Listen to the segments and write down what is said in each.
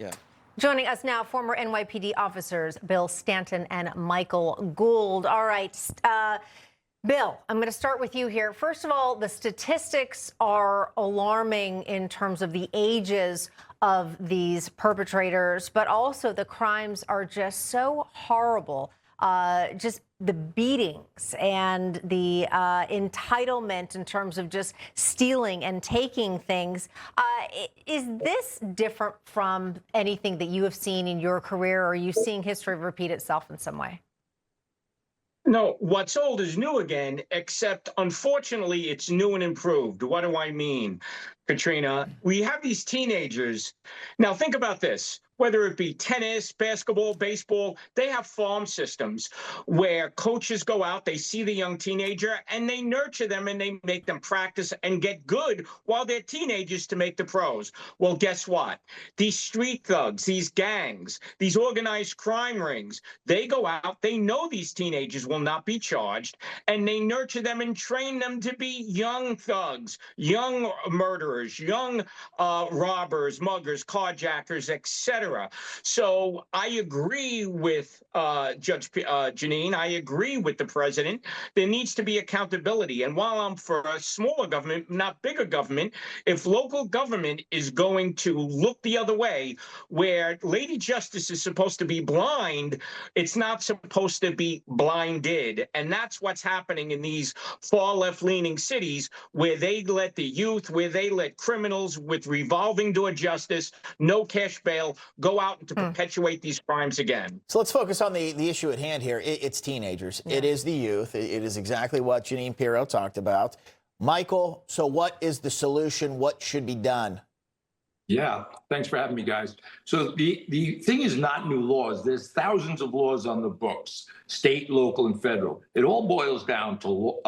Yeah. Joining us now, former NYPD officers Bill Stanton and Michael Gould. All right, Bill, I'm going to start with you here. First of all, the statistics are alarming in terms of the ages of these perpetrators, but also the crimes are just so horrible. Just the beatings and the entitlement in terms of just stealing and taking things. Is this different from anything that you have seen in your career, or are you seeing history repeat itself in some way? No, what's old is new again, except unfortunately it's new and improved. What do I mean, Katrina? We have these teenagers. Now think about this. Whether it be tennis, basketball, baseball, they have farm systems where coaches go out, they see the young teenager, and they nurture them and they make them practice and get good while they're teenagers to make the pros. Well, guess what? These street thugs, these gangs, these organized crime rings, they go out, they know these teenagers will not be charged, and they nurture them and train them to be young thugs, young murderers, young robbers, muggers, carjackers, etc. So I agree with Judge Janine. I agree with the president. There needs to be accountability. And while I'm for a smaller government, not bigger government, if local government is going to look the other way, where Lady Justice is supposed to be blind, it's not supposed to be blinded. And that's what's happening in these far left-leaning cities where they let the youth, where they let criminals with revolving door justice, no cash bail, go out and to perpetuate these crimes again. So let's focus on the issue at hand here. It's teenagers. Yeah. It is the youth. It is exactly what Janine Pirro talked about. Michael, so what is the solution? What should be done? Yeah, thanks for having me, guys. So the thing is not new laws. There's thousands of laws on the books, state, local, and federal. It all boils down to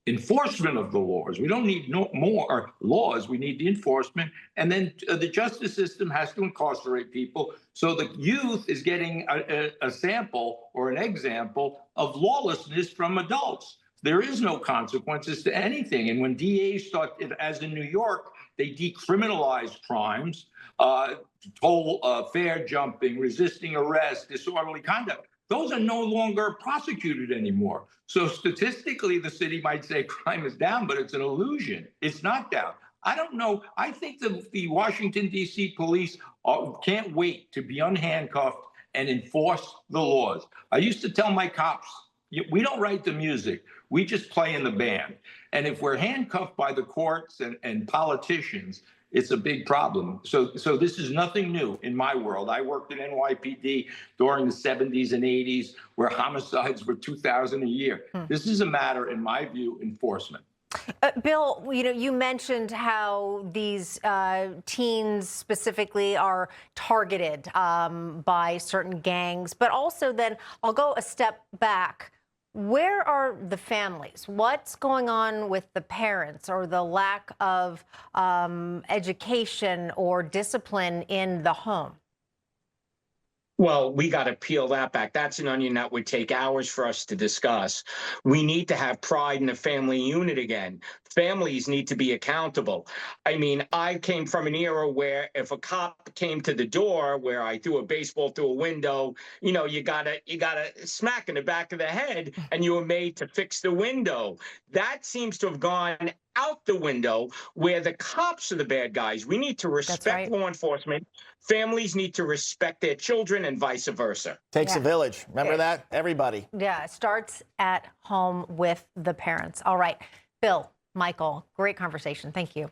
enforcement of the laws. We don't need no more laws. We need the enforcement. And then the justice system has to incarcerate people. So the youth is getting a sample or an example of lawlessness from adults. There is no consequences to anything. And when DAs start, as in New York, they decriminalize crimes, fare jumping, resisting arrest, disorderly conduct. Those are no longer prosecuted anymore. So statistically, the city might say crime is down, but it's an illusion. It's not down. I don't know. I think the Washington, D.C. police can't wait to be unhandcuffed and enforce the laws. I used to tell my cops, we don't write the music. We just play in the band. And if we're handcuffed by the courts and politicians, it's a big problem. So this is nothing new in my world. I worked at NYPD during the 70s and 80s where homicides were 2,000 a year. This is a matter, in my view, enforcement. Bill, you mentioned how these teens specifically are targeted by certain gangs, but also then I'll go a step back. Where are the families? What's going on with the parents or the lack of education or discipline in the home? Well, we got to peel that back. That's an onion that would take hours for us to discuss. We need to have pride in the family unit again. Families need to be accountable. I mean, I came from an era where if a cop came to the door where I threw a baseball through a window, you got a smack in the back of the head and you were made to fix the window. That seems to have gone out the window where the cops are the bad guys. We need to respect law enforcement. Families need to respect their children and vice versa. Takes a village. Remember that? Everybody. Yeah, it starts at home with the parents. All right. Bill, Michael, great conversation. Thank you.